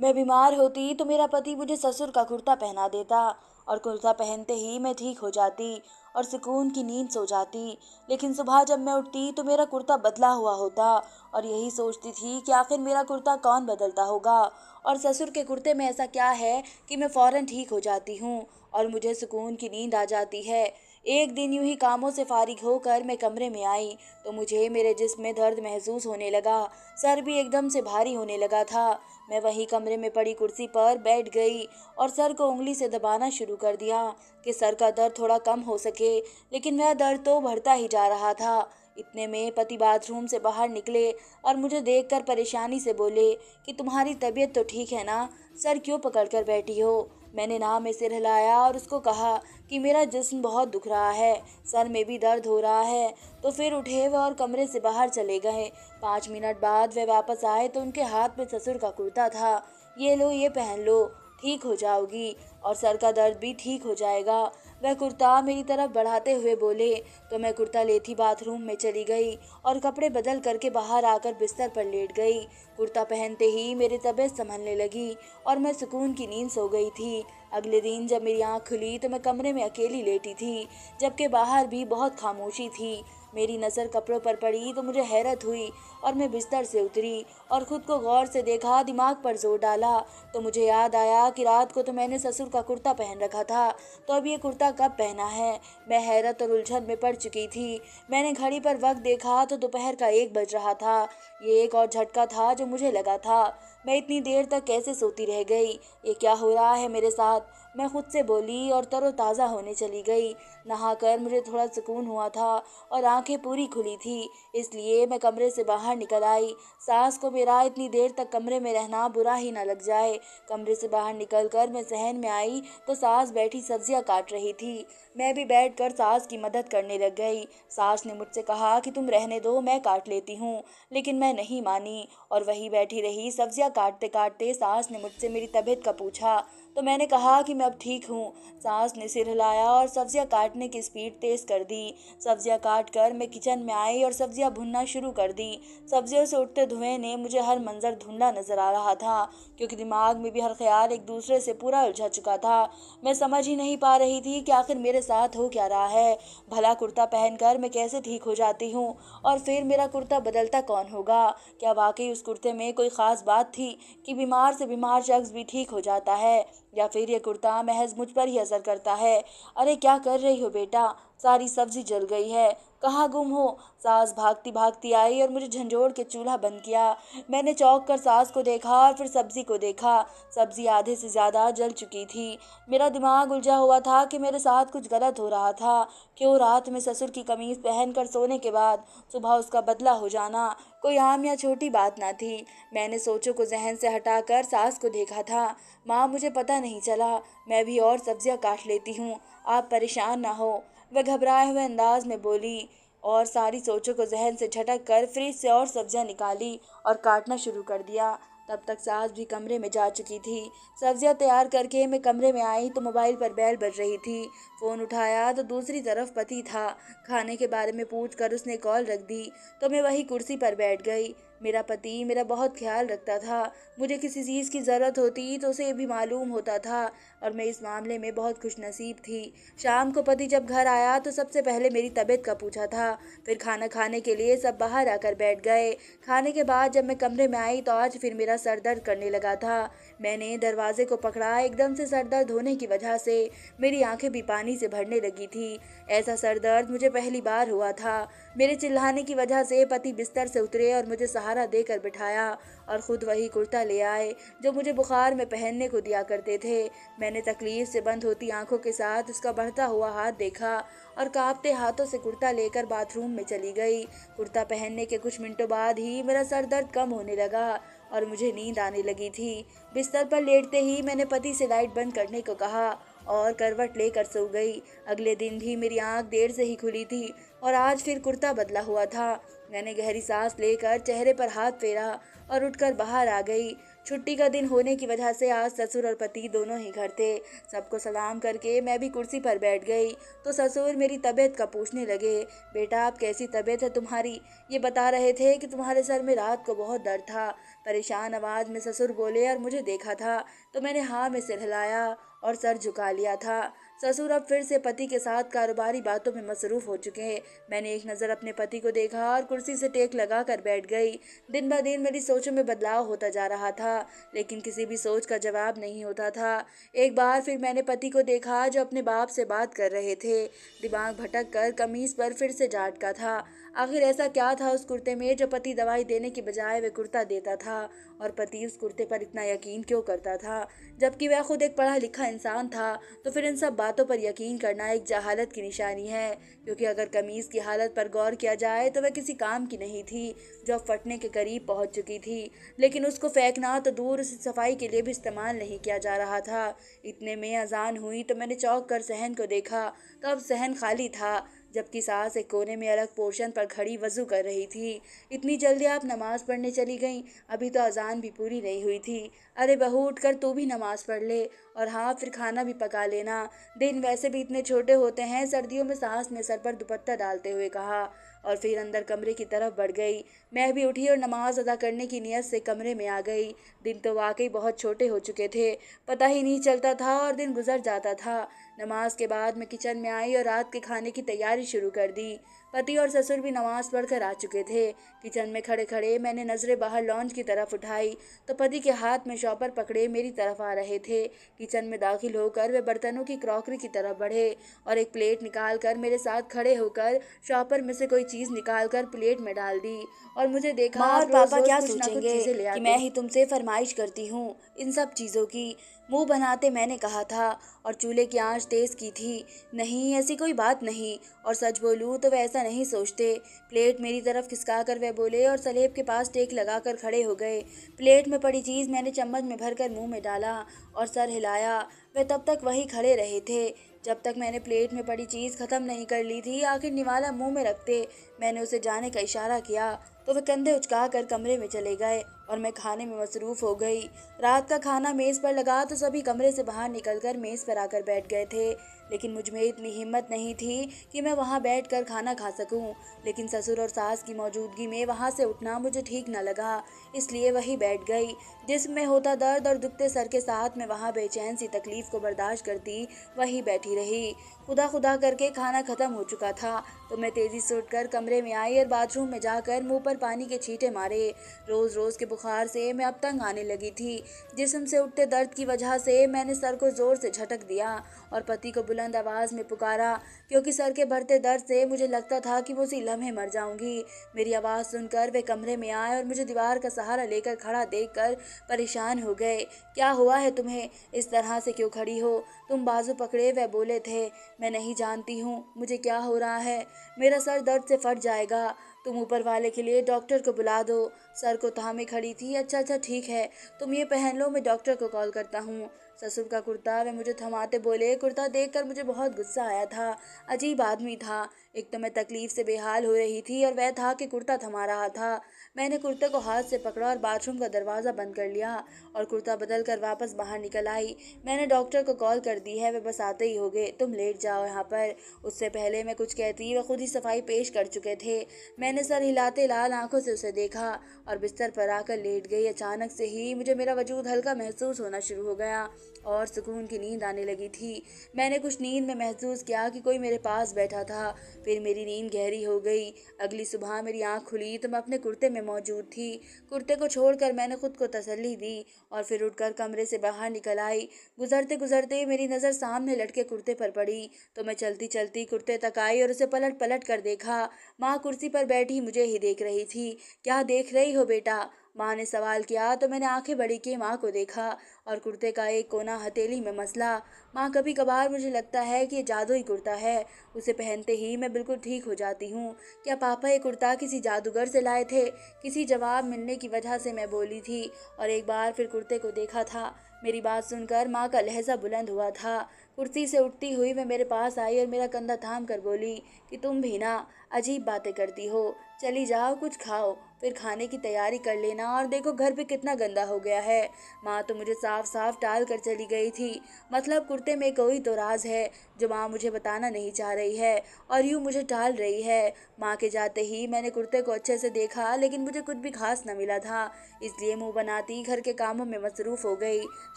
मैं बीमार होती तो मेरा पति मुझे ससुर का कुर्ता पहना देता और कुर्ता पहनते ही मैं ठीक हो जाती और सुकून की नींद सो जाती। लेकिन सुबह जब मैं उठती तो मेरा कुर्ता बदला हुआ होता और यही सोचती थी कि आखिर मेरा कुर्ता कौन बदलता होगा और ससुर के कुर्ते में ऐसा क्या है कि मैं फौरन ठीक हो जाती हूँ और मुझे सुकून की नींद आ जाती है। एक दिन यूं ही कामों से फारिग होकर मैं कमरे में आई तो मुझे मेरे जिस्म में दर्द महसूस होने लगा। सर भी एकदम से भारी होने लगा था। मैं वहीं कमरे में पड़ी कुर्सी पर बैठ गई और सर को उंगली से दबाना शुरू कर दिया कि सर का दर्द थोड़ा कम हो सके, लेकिन वह दर्द तो बढ़ता ही जा रहा था। इतने में पति बाथरूम से बाहर निकले और मुझे देखकर परेशानी से बोले कि तुम्हारी तबीयत तो ठीक है ना, सर क्यों पकड़ कर बैठी हो। मैंने ना में सिर हिलाया और उसको कहा कि मेरा जिस्म बहुत दुख रहा है, सर में भी दर्द हो रहा है। तो फिर उठे वह और कमरे से बाहर चले गए। 5 मिनट बाद वे वापस आए तो उनके हाथ में ससुर का कुर्ता था। ये लो, ये पहन लो, ठीक हो जाओगी और सर का दर्द भी ठीक हो जाएगा। वह कुर्ता मेरी तरफ बढ़ाते हुए बोले तो मैं कुर्ता लेती बाथरूम में चली गई और कपड़े बदल करके बाहर आकर बिस्तर पर लेट गई। कुर्ता पहनते ही मेरी तबीयत संभलने लगी और मैं सुकून की नींद सो गई थी। अगले दिन जब मेरी आंख खुली तो मैं कमरे में अकेली लेटी थी, जबकि बाहर भी बहुत खामोशी थी। मेरी नज़र कपड़ों पर पड़ी तो मुझे हैरत हुई और मैं बिस्तर से उतरी और खुद को गौर से देखा, दिमाग पर जोर डाला तो मुझे याद आया कि रात को तो मैंने ससुर का कुर्ता पहन रखा था, तो अब ये कुर्ता कब पहना है। मैं हैरत और उलझन में पड़ चुकी थी। मैंने घड़ी पर वक्त देखा तो दोपहर का 1 बज रहा था। ये एक और झटका था जो मुझे लगा था। मैं इतनी देर तक कैसे सोती रह गई, ये क्या हो रहा है मेरे साथ। मैं खुद से बोली और तरोताज़ा होने चली गई। नहाकर मुझे थोड़ा सुकून हुआ था और आंखें पूरी खुली थी, इसलिए मैं कमरे से बाहर निकल आई। सास को मेरा इतनी देर तक कमरे में रहना बुरा ही ना लग जाए। कमरे से बाहर निकलकर मैं सहन में आई तो सास बैठी सब्जियां काट रही थी। मैं भी बैठकर सास की मदद करने लग गई। सास ने मुझसे कहा कि तुम रहने दो, मैं काट लेती हूँ, लेकिन मैं नहीं मानी और वहीं बैठी रही। सब्जियां काटते काटते सास ने मुझसे मेरी तबीयत का पूछा तो मैंने कहा कि मैं अब ठीक हूँ। सास ने सिर हिलाया और सब्जियां काटने की स्पीड तेज कर दी। सब्जियां काट कर मैं किचन में आई और सब्जियां भुनना शुरू कर दी। सब्जियों से उठते धुएं ने मुझे हर मंजर धुंधला नजर आ रहा था, क्योंकि दिमाग में भी हर ख्याल एक दूसरे से पूरा उलझा चुका था। मैं समझ ही नहीं पा रही थी कि आखिर मेरे साथ हो क्या रहा है। भला कुर्ता पहनकर मैं कैसे ठीक हो जाती हूँ और फिर मेरा कुर्ता बदलता कौन होगा। क्या वाकई उस कुर्ते में कोई ख़ास बात थी कि बीमार से बीमार शख्स भी ठीक हो जाता है, या फिर ये कुर्ता महज मुझ पर ही असर करता है। अरे क्या कर रही हो बेटा, सारी सब्जी जल गई है, कहाँ गुम हो। सास भागती भागती आई और मुझे झंझोड़ के चूल्हा बंद किया। मैंने चौंक कर सास को देखा और फिर सब्जी को देखा। सब्जी आधे से ज़्यादा जल चुकी थी। मेरा दिमाग उलझा हुआ था कि मेरे साथ कुछ गलत हो रहा था। क्यों रात में ससुर की कमीज पहनकर सोने के बाद सुबह उसका बदला हो जाना कोई आम या छोटी बात ना थी। मैंने सोचों को जहन से हटाकर सास को देखा था। माँ, मुझे पता नहीं चला, मैं भी और सब्जियां काट लेती हूँ, आप परेशान ना हो, वह घबराए हुए अंदाज में बोली और सारी सोचों को जहन से झटक कर फ्रिज से और सब्जियां निकाली और काटना शुरू कर दिया। तब तक सास भी कमरे में जा चुकी थी। सब्जियां तैयार करके मैं कमरे में आई तो मोबाइल पर बेल बज रही थी। फ़ोन उठाया तो दूसरी तरफ पति था। खाने के बारे में पूछ कर उसने कॉल रख दी तो मैं वही कुर्सी पर बैठ गई। मेरा पति मेरा बहुत ख्याल रखता था। मुझे किसी चीज़ की ज़रूरत होती तो उसे भी मालूम होता था और मैं इस मामले में बहुत खुशनसीब थी। शाम को पति जब घर आया तो सबसे पहले मेरी तबीयत का पूछा था। फिर खाना खाने के लिए सब बाहर आकर बैठ गए। खाने के बाद जब मैं कमरे में आई तो आज फिर मेरा सर दर्द करने लगा था। मैंने दरवाजे को पकड़ा। एकदम से सर दर्द होने की वजह से मेरी आंखें भी पानी से भरने लगी थी। ऐसा सर दर्द मुझे पहली बार हुआ था। मेरे चिल्लाने की वजह से पति बिस्तर से उतरे और मुझे सहारा देकर बिठाया और खुद वही कुर्ता ले आए जो मुझे बुखार में पहनने को दिया करते थे। मैंने तकलीफ से बंद होती आंखों के साथ उसका बढ़ता हुआ हाथ देखा और कांपते हाथों से कुर्ता लेकर बाथरूम में चली गई। कुर्ता पहनने के कुछ मिनटों बाद ही मेरा सर दर्द कम होने लगा और मुझे नींद आने लगी थी। बिस्तर पर लेटते ही मैंने पति से लाइट बंद करने को कहा और करवट लेकर सो गई। अगले दिन भी मेरी आंख देर से ही खुली थी और आज फिर कुर्ता बदला हुआ था। मैंने गहरी सांस लेकर चेहरे पर हाथ फेरा और उठकर बाहर आ गई। छुट्टी का दिन होने की वजह से आज ससुर और पति दोनों ही घर थे। सबको सलाम करके मैं भी कुर्सी पर बैठ गई तो ससुर मेरी तबीयत का पूछने लगे। बेटा, आप कैसी तबीयत है तुम्हारी? ये बता रहे थे कि तुम्हारे सर में रात को बहुत दर्द था। परेशान आवाज में ससुर बोले और मुझे देखा था तो मैंने हाँ में सिर हिलाया और सर झुका लिया था। ससुर अब फिर से पति के साथ कारोबारी बातों में मसरूफ हो चुके। मैंने एक नज़र अपने पति को देखा और कुर्सी से टेक लगा कर बैठ गई। दिन ब दिन मेरी सोचों में बदलाव होता जा रहा था, लेकिन किसी भी सोच का जवाब नहीं होता था। एक बार फिर मैंने पति को देखा जो अपने बाप से बात कर रहे थे। दिमाग भटक कर कमीज पर फिर से जा अटका था। आखिर ऐसा क्या था उस कुर्ते में जो पति दवाई देने की बजाय वह कुर्ता देता था, और पति उस कुर्ते पर इतना यकीन क्यों करता था, जबकि वह खुद एक पढ़ा लिखा इंसान था। तो फिर इन सब बातों पर यकीन करना एक जहालत की निशानी है, क्योंकि अगर कमीज की हालत पर गौर किया जाए तो वह किसी काम की नहीं थी, जो अब फटने के करीब पहुंच चुकी थी। लेकिन उसको फेंकना तो दूर, उसे सफाई के लिए भी इस्तेमाल नहीं किया जा रहा था। इतने में अजान हुई तो मैंने चौंक कर सहन को देखा तो अब सहन खाली था, जबकि सास एक कोने में अलग पोर्शन पर खड़ी वजू कर रही थी। इतनी जल्दी आप नमाज पढ़ने चली गईं? अभी तो अजान भी पूरी नहीं हुई थी। अरे बहू, उठकर तू भी नमाज पढ़ ले, और हाँ, फिर खाना भी पका लेना। दिन वैसे भी इतने छोटे होते हैं। सर्दियों में सास ने सर पर दुपट्टा डालते हुए कहा, और फिर अंदर कमरे की तरफ बढ़ गई। मैं भी उठी और नमाज अदा करने की नियत से कमरे में आ गई। दिन तो वाकई बहुत छोटे हो चुके थे, पता ही नहीं चलता था और दिन गुजर जाता था। नमाज के बाद मैं किचन में आई और रात के खाने की तैयारी शुरू कर दी। पति और ससुर भी नमाज पढ़कर आ चुके थे। किचन में खड़े खड़े मैंने नजरें बाहर लॉन्च की तरफ उठाई तो पति के हाथ में शॉपर पकड़े मेरी तरफ आ रहे थे। किचन में दाखिल होकर वे बर्तनों की क्रॉकरी की तरफ बढ़े और एक प्लेट निकाल कर मेरे साथ खड़े होकर शॉपर में से कोई चीज निकाल कर प्लेट में डाल दी और मुझे देखा। माँ और पापा क्या सोचेंगे कि मैं ही तुमसे फरमाइश करती हूँ इन सब चीज़ों की? मुंह बनाते मैंने कहा था और चूल्हे की आंच तेज की थी। नहीं, ऐसी कोई बात नहीं, और सच बोलूँ तो वे ऐसा नहीं सोचते। प्लेट मेरी तरफ खिसका कर वे बोले और सलेब के पास टेक लगाकर खड़े हो गए। प्लेट में पड़ी चीज़ मैंने चम्मच में भरकर मुंह में डाला और सर हिलाया। वे तब तक वहीं खड़े रहे थे जब तक मैंने प्लेट में पड़ी चीज़ खत्म नहीं कर ली थी। आखिर निवाला मुंह में रखते मैंने उसे जाने का इशारा किया तो वे कंधे उचका कर कमरे में चले गए और मैं खाने में मसरूफ़ हो गई। रात का खाना मेज़ पर लगा तो सभी कमरे से बाहर निकलकर मेज़ पर आकर बैठ गए थे, लेकिन मुझ में इतनी हिम्मत नहीं थी कि मैं वहाँ बैठकर खाना खा सकूं। लेकिन ससुर और सास की मौजूदगी में वहाँ से उठना मुझे ठीक न लगा, इसलिए वहीं बैठ गई। जिस्म में होता दर्द और दुखते सर के साथ मैं वहाँ बेचैन सी तकलीफ को बर्दाश्त करती वहीं बैठी रही। खुदा खुदा करके खाना खत्म हो चुका था तो मैं तेज़ी से उठकर कमरे में आई और बाथरूम में जाकर मुंह पर पानी के छींटे मारे। रोज़ रोज़ के बुखार से मैं अब तंग आने लगी थी। जिस्म से उठते दर्द की वजह से मैंने सर को ज़ोर से झटक दिया और पति को बुलंद आवाज़ में पुकारा, क्योंकि सर के भरते दर्द से मुझे लगता था कि वो उसी लम्हे मर जाऊंगी। मेरी आवाज़ सुनकर वे कमरे में आए और मुझे दीवार का सहारा लेकर खड़ा देखकर परेशान हो गए। क्या हुआ है तुम्हें? इस तरह से क्यों खड़ी हो? तुम बाजू पकड़े वह बोले थे। मैं नहीं जानती हूँ मुझे क्या हो रहा है, मेरा सर दर्द से फट जाएगा। तुम ऊपर वाले के लिए डॉक्टर को बुला दो। सर को थामे खड़ी थी। अच्छा अच्छा ठीक है, तुम ये पहन लो, मैं डॉक्टर को कॉल करता हूँ। ससुर का कुर्ता वे मुझे थमाते बोले। कुर्ता देखकर मुझे बहुत गुस्सा आया था। अजीब आदमी था। एक तो मैं तकलीफ से बेहाल हो रही थी और वह था कि कुर्ता थमा रहा था। मैंने कुर्ते को हाथ से पकड़ा और बाथरूम का दरवाज़ा बंद कर लिया और कुर्ता बदल कर वापस बाहर निकल आई। मैंने डॉक्टर को कॉल कर दी है, वे बस आते ही होंगे। तुम लेट जाओ यहाँ पर। उससे पहले मैं कुछ कहती वे खुद ही सफाई पेश कर चुके थे। मैंने सर हिलाते लाल आंखों से उसे देखा और बिस्तर पर आकर लेट गई। अचानक से ही मुझे मेरा वजूद हल्का महसूस होना शुरू हो गया और सुकून की नींद आने लगी थी। मैंने कुछ नींद में महसूस किया कि कोई मेरे पास बैठा था। फिर मेरी नींद गहरी हो गई। अगली सुबह मेरी आंख खुली तो मैं अपने कुर्ते में मौजूद थी। कुर्ते को छोड़कर मैंने खुद को तसल्ली दी और फिर उठकर कमरे से बाहर निकल आई। गुजरते गुजरते मेरी नज़र सामने लटके कुर्ते पर पड़ी तो मैं चलती चलती कुर्ते तक आई और उसे पलट पलट कर देखा। माँ कुर्सी पर बैठी मुझे ही देख रही थी। क्या देख रही हो बेटा? माँ ने सवाल किया तो मैंने आंखें बड़ी की माँ को देखा और कुर्ते का एक कोना हथेली में मसला। माँ, कभी कभार मुझे लगता है कि ये जादुई कुर्ता है, उसे पहनते ही मैं बिल्कुल ठीक हो जाती हूँ। क्या पापा ये कुर्ता किसी जादूगर से लाए थे? किसी जवाब मिलने की वजह से मैं बोली थी और एक बार फिर कुर्ते को देखा था। मेरी बात सुनकर माँ का लहजा बुलंद हुआ था। कुर्सी से उठती हुई वे मेरे पास आई और मेरा कंधा थाम कर बोली कि तुम भी ना अजीब बातें करती हो, चली जाओ कुछ खाओ। फिर खाने की तैयारी कर लेना और देखो घर पे कितना गंदा हो गया है। माँ तो मुझे साफ साफ टाल कर चली गई थी। मतलब कुर्ते में कोई तो राज है जो माँ मुझे बताना नहीं चाह रही है और यूँ मुझे टाल रही है। माँ के जाते ही मैंने कुर्ते को अच्छे से देखा लेकिन मुझे कुछ भी खास न मिला था, इसलिए मुंह बनाती घर के कामों में मसरूफ हो गई।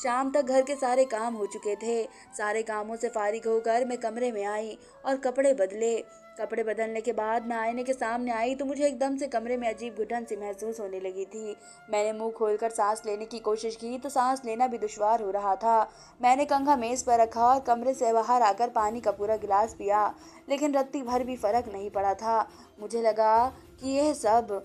शाम तक घर के सारे काम हो चुके थे। सारे कामों से फारिग होकर मैं कमरे में आई और कपड़े बदले। कपड़े बदलने के बाद मैं आईने के सामने आई तो मुझे एकदम से कमरे में अजीब घुटन सी महसूस होने लगी थी। मैंने मुंह खोलकर सांस लेने की कोशिश की तो सांस लेना भी दुश्वार हो रहा था। मैंने कंघा मेज पर रखा और कमरे से बाहर आकर पानी का पूरा गिलास पिया, लेकिन रत्ती भर भी फर्क नहीं पड़ा था। मुझे लगा कि यह सब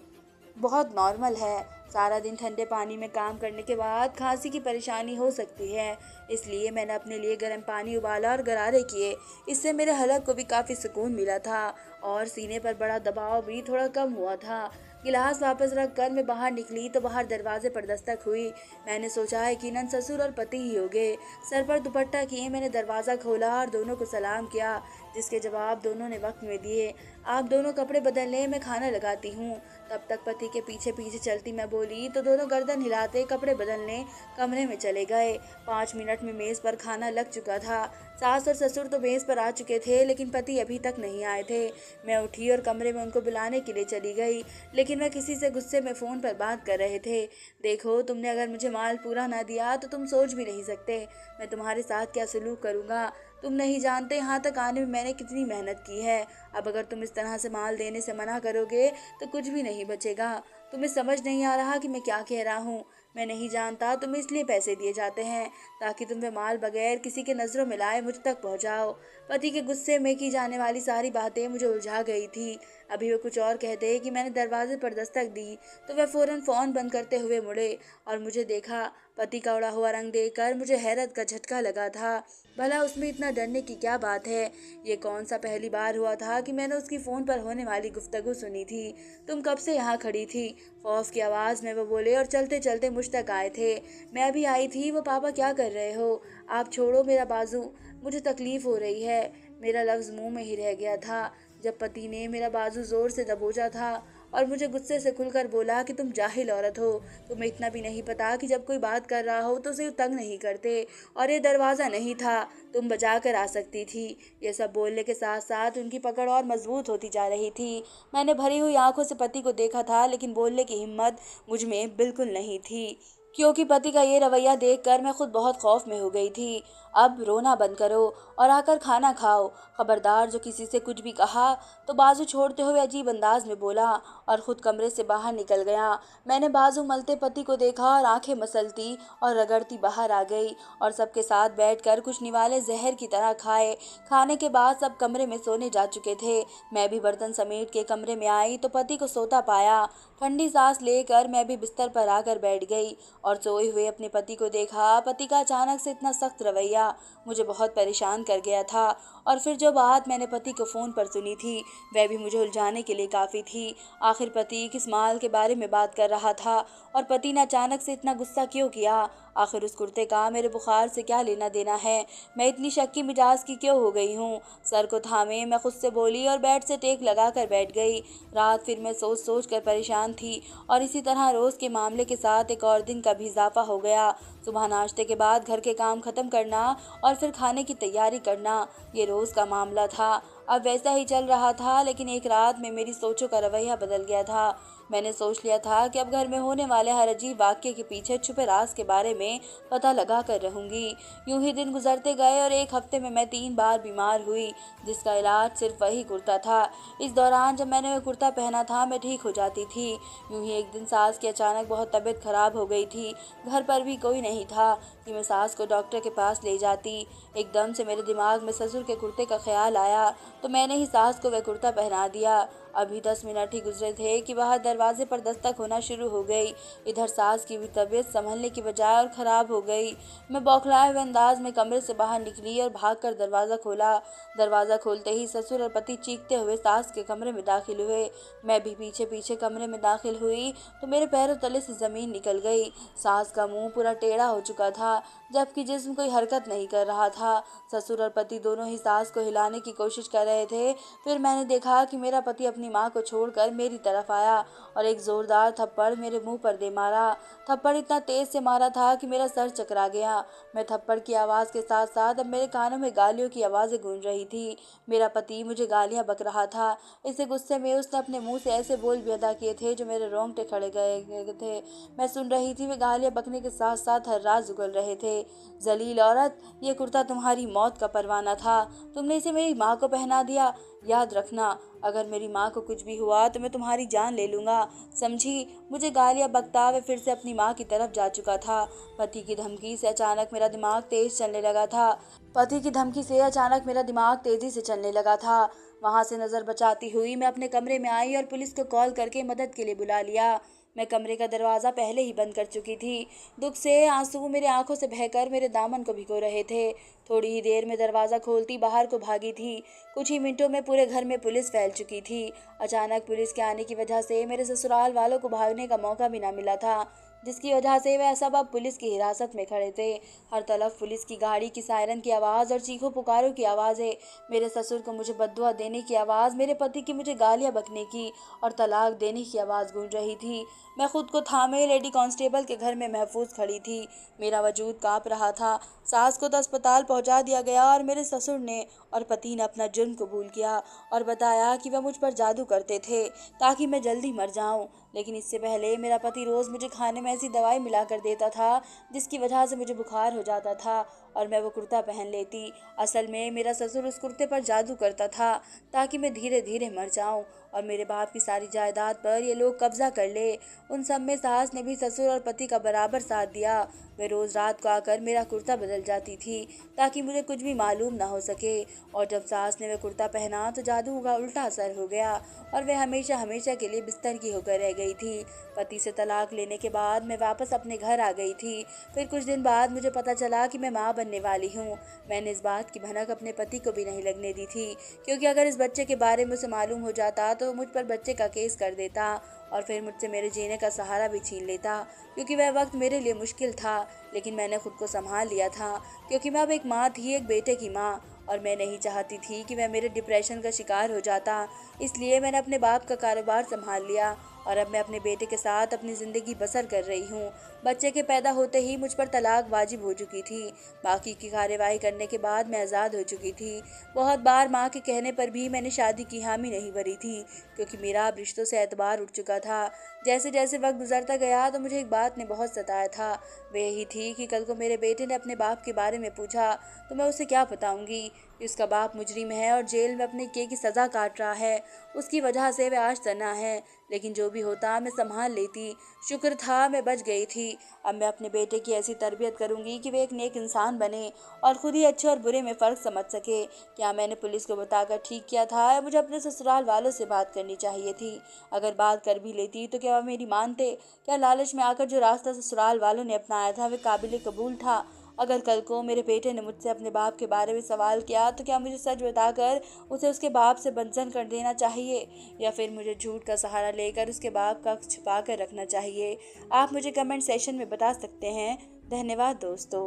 बहुत नॉर्मल है। सारा दिन ठंडे पानी में काम करने के बाद खांसी की परेशानी हो सकती है, इसलिए मैंने अपने लिए गर्म पानी उबाला और गरारे किए। इससे मेरे हलक को भी काफ़ी सुकून मिला था और सीने पर बड़ा दबाव भी थोड़ा कम हुआ था। गिलास वापस रख कर मैं बाहर निकली तो बाहर दरवाजे पर दस्तक हुई। मैंने सोचा है कि नन ससुर और पति ही होंगे। सर पर दुपट्टा किए मैंने दरवाज़ा खोला और दोनों को सलाम किया, जिसके जवाब दोनों ने वक्त में दिए। आप दोनों कपड़े बदल लें, मैं खाना लगाती हूँ। तब तक पति के पीछे पीछे चलती मैं बोली तो दोनों गर्दन हिलाते कपड़े बदलने कमरे में चले गए। 5 मिनट में मेज़ पर खाना लग चुका था। सास और ससुर तो मेज़ पर आ चुके थे लेकिन पति अभी तक नहीं आए थे। मैं उठी और कमरे में उनको बुलाने के लिए चली गई, लेकिन वह किसी से गुस्से में फ़ोन पर बात कर रहे थे। देखो, तुमने अगर मुझे माल पूरा ना दिया तो तुम सोच भी नहीं सकते मैं तुम्हारे साथ क्या सलूक करूँगा। तुम नहीं जानते यहाँ तक आने में मैंने कितनी मेहनत की है। अब अगर तुम इस तरह से माल देने से मना करोगे तो कुछ भी नहीं बचेगा। तुम्हें समझ नहीं आ रहा कि मैं क्या कह रहा हूँ। मैं नहीं जानता तुम्हें इसलिए पैसे दिए जाते हैं ताकि तुम वे माल बगैर किसी के नज़रों में लाए मुझ तक पहुँचाओ। पति के गुस्से में की जाने वाली सारी बातें मुझे उलझा गई थी। अभी वे कुछ और कहते कि मैंने दरवाजे पर दस्तक दी तो वह फ़ौरन फ़ोन बंद करते हुए मुड़े और मुझे देखा। पति का उड़ा हुआ रंग देखकर मुझे हैरत का झटका लगा था। भला उसमें इतना डरने की क्या बात है। ये कौन सा पहली बार हुआ था कि मैंने उसकी फ़ोन पर होने वाली गुफ्तगू सुनी थी। तुम कब से यहाँ खड़ी थी? खौफ की आवाज़ में वो बोले और चलते चलते मुझ तक आए थे। मैं अभी आई थी। वो पापा क्या कर रहे हो? आप छोड़ो मेरा बाजू, मुझे तकलीफ़ हो रही है। मेरा लफ्ज़ मुंह में ही रह गया था जब पति ने मेरा बाजू ज़ोर से दबोचा था और मुझे गुस्से से खुलकर बोला कि तुम जाहिल औरत हो। तुम्हें इतना भी नहीं पता कि जब कोई बात कर रहा हो तो उसे तंग नहीं करते, और ये दरवाज़ा नहीं था, तुम बजा कर आ सकती थी। ये सब बोलने के साथ साथ उनकी पकड़ और मजबूत होती जा रही थी। मैंने भरी हुई आंखों से पति को देखा था लेकिन बोलने की हिम्मत मुझ में बिल्कुल नहीं थी, क्योंकि पति का ये रवैया देखकर मैं खुद बहुत खौफ में हो गई थी। अब रोना बंद करो और आकर खाना खाओ। खबरदार जो किसी से कुछ भी कहा तो बाजू छोड़ते हुए अजीब अंदाज में बोला और खुद कमरे से बाहर निकल गया। मैंने बाजू मलते पति को देखा और आंखें मसलती और रगड़ती बाहर आ गई और सबके साथ बैठकर कुछ निवाले जहर की तरह खाए। खाने के बाद सब कमरे में सोने जा चुके थे। मैं भी बर्तन समेट के कमरे में आई तो पति को सोता पाया। ठंडी सांस लेकर मैं भी बिस्तर पर आकर बैठ गई और सोए हुए अपने पति को देखा। पति का अचानक से इतना सख्त रवैया मुझे बहुत परेशान कर गया था, और फिर जो बात मैंने पति को फ़ोन पर सुनी थी वह भी मुझे उलझाने के लिए काफ़ी थी। आखिर पति किस माल के बारे में बात कर रहा था और पति ने अचानक से इतना गुस्सा क्यों किया? आखिर उस कुर्ते का मेरे बुखार से क्या लेना देना है? मैं इतनी शक्की मिजाज की क्यों हो गई हूँ? सर को थामे मैं खुद से बोली और बेड से टेक लगा कर बैठ गई। रात फिर मैं सोच सोच कर परेशान थी और इसी तरह रोज़ के मामले के साथ एक और दिन का भी इजाफा हो गया। सुबह नाश्ते के बाद घर के काम ख़त्म करना और फिर खाने की तैयारी करना, ये रोज़ का मामला था। अब वैसा ही चल रहा था, लेकिन एक रात में मेरी सोचों का रवैया बदल गया था। मैंने सोच लिया था कि अब घर में होने वाले हर अजीब वाक्य के पीछे छुपे राज के बारे में पता लगा कर रहूंगी। यूं ही दिन गुजरते गए और एक हफ्ते में मैं 3 बार बीमार हुई, जिसका इलाज सिर्फ वही कुर्ता था। इस दौरान जब मैंने वह कुर्ता पहना था मैं ठीक हो जाती थी। यूं ही एक दिन सास की अचानक बहुत तबीयत खराब हो गई थी। घर पर भी कोई नहीं था कि मैं सास को डॉक्टर के पास ले जाती। एकदम से मेरे दिमाग में ससुर के कुर्ते का ख्याल आया तो मैंने ही सास को वह कुर्ता पहना दिया। अभी 10 मिनट ही गुजरे थे कि बाहर दरवाजे पर दस्तक होना शुरू हो गई। इधर सास की भी तबीयत संभलने की बजाय और ख़राब हो गई। मैं बौखलाए हुए अंदाज में कमरे से बाहर निकली और भागकर दरवाज़ा खोला। दरवाज़ा खोलते ही ससुर और पति चीखते हुए सास के कमरे में दाखिल हुए। मैं भी पीछे पीछे कमरे में दाखिल हुई तो मेरे पैरों तले से ज़मीन निकल गई। सास का मुंह पूरा टेढ़ा हो चुका था, जबकि जिस्म कोई हरकत नहीं कर रहा था। ससुर और पति दोनों ही सास को हिलाने की कोशिश कर रहे थे। फिर मैंने देखा कि मेरा पति अपनी अपनी माँ को छोड़कर मेरी तरफ आया और एक जोरदार थप्पड़ मेरे मुंह पर दे मारा। थप्पड़ इतना तेज से मारा था कि मेरा सर चकरा गया। मैं थप्पड़ की आवाज़ के साथ साथ अब मेरे कानों में गालियों की आवाज़ें गूंज रही थी। मेरा पति मुझे गालियां बक रहा था। इसी गुस्से में उसने अपने मुंह से ऐसे बोल भी अदा किए थे जो मेरे रोंगटे खड़े गए थे। मैं सुन रही थी, वे गालियां बकने के साथ साथ हर राज उगल रहे थे। जलील औरत, ये कुर्ता तुम्हारी मौत का परवाना था। तुमने इसे मेरी माँ को पहना दिया। याद रखना, अगर मेरी माँ को कुछ भी हुआ तो मैं तुम्हारी जान ले लूंगा, समझी? मुझे गालियां बकता हुए फिर से अपनी माँ की तरफ जा चुका था। पति की धमकी से अचानक मेरा दिमाग तेज चलने लगा था। पति की धमकी से अचानक मेरा दिमाग तेजी से चलने लगा था। वहां से नजर बचाती हुई मैं अपने कमरे में आई और पुलिस को कॉल करके मदद के लिए बुला लिया। मैं कमरे का दरवाज़ा पहले ही बंद कर चुकी थी। दुख से आंसू मेरे आंखों से बहकर मेरे दामन को भिगो रहे थे। थोड़ी ही देर में दरवाज़ा खोलती बाहर को भागी थी। कुछ ही मिनटों में पूरे घर में पुलिस फैल चुकी थी। अचानक पुलिस के आने की वजह से मेरे ससुराल वालों को भागने का मौका भी ना मिला था, जिसकी वजह से वह सब अब पुलिस की हिरासत में खड़े थे। हर तरफ पुलिस की गाड़ी की सायरन की आवाज़ और चीखों पुकारों की आवाज़ें, मेरे ससुर को मुझे बद्दुआ देने की आवाज़, मेरे पति की मुझे गालियां बकने की और तलाक देने की आवाज़ गूंज रही थी। मैं खुद को थामे लेडी कांस्टेबल के घर में महफूज खड़ी थी। मेरा वजूद कांप रहा था। सास को तो अस्पताल पहुंचा दिया गया और मेरे ससुर ने और पति ने अपना जुर्म कबूल किया और बताया कि वह मुझ पर जादू करते थे ताकि मैं जल्दी मर जाऊं। लेकिन इससे पहले मेरा पति रोज़ मुझे खाने में ऐसी दवाई मिला कर देता था जिसकी वजह से मुझे बुखार हो जाता था और मैं वो कुर्ता पहन लेती। असल में मेरा ससुर उस कुर्ते पर जादू करता था ताकि मैं धीरे धीरे मर जाऊं और मेरे बाप की सारी जायदाद पर ये लोग कब्जा कर ले। उन सब में सास ने भी ससुर और पति का बराबर साथ दिया। वे रोज़ रात को आकर मेरा कुर्ता बदल जाती थी ताकि मुझे कुछ भी मालूम ना हो सके। और जब सास ने वह कुर्ता पहना तो जादू का उल्टा असर हो गया और वह हमेशा हमेशा के लिए बिस्तर की होकर रह गई थी। पति से तलाक लेने के बाद मैं वापस अपने घर आ गई थी। फिर कुछ दिन बाद मुझे पता चला कि मैं माँ बनने वाली हूँ। मैंने इस बात की भनक अपने पति को भी नहीं लगने दी थी, क्योंकि अगर इस बच्चे के बारे में उसे मालूम हो जाता तो मुझ पर बच्चे का केस कर देता और फिर मुझसे मेरे जीने का सहारा भी छीन लेता, क्योंकि वह वक्त मेरे लिए मुश्किल था। लेकिन मैंने खुद को संभाल लिया था, क्योंकि मैं अब एक माँ थी, एक बेटे की माँ, और मैं नहीं चाहती थी कि वह मेरे डिप्रेशन का शिकार हो जाता। इसलिए मैंने अपने बाप का कारोबार संभाल लिया और अब मैं अपने बेटे के साथ अपनी ज़िंदगी बसर कर रही हूँ। बच्चे के पैदा होते ही मुझ पर तलाक वाजिब हो चुकी थी। बाकी की कार्यवाही करने के बाद मैं आज़ाद हो चुकी थी। बहुत बार माँ के कहने पर भी मैंने शादी की हामी नहीं भरी थी, क्योंकि मेरा अब रिश्तों से एतबार उठ चुका था। जैसे जैसे वक्त गुजरता गया तो मुझे एक बात ने बहुत सताया था। वह यही थी कि कल को मेरे बेटे ने अपने बाप के बारे में पूछा तो मैं उसे क्या बताऊंगी कि उसका बाप मुजरिम है और जेल में अपने किए की सज़ा काट रहा है। उसकी वजह से वह आज तना है। लेकिन जो भी होता मैं संभाल लेती। शुक्र था मैं बच गई थी। अब मैं अपने बेटे की ऐसी तरबियत करूंगी कि वे एक नेक इंसान बने और खुद ही अच्छे और बुरे में फ़र्क समझ सके। क्या मैंने पुलिस को बताकर ठीक किया था या मुझे अपने ससुराल वालों से बात करनी चाहिए थी? अगर बात कर भी लेती तो क्या वह मेरी मानते? क्या लालच में आकर जो रास्ता ससुराल वालों ने अपनाया था वह काबिल कबूल था? अगर कल को मेरे बेटे ने मुझसे अपने बाप के बारे में सवाल किया तो क्या मुझे सच बताकर उसे उसके बाप से बंधन कर देना चाहिए या फिर मुझे झूठ का सहारा लेकर उसके बाप का छुपा कर रखना चाहिए? आप मुझे कमेंट सेशन में बता सकते हैं। धन्यवाद दोस्तों।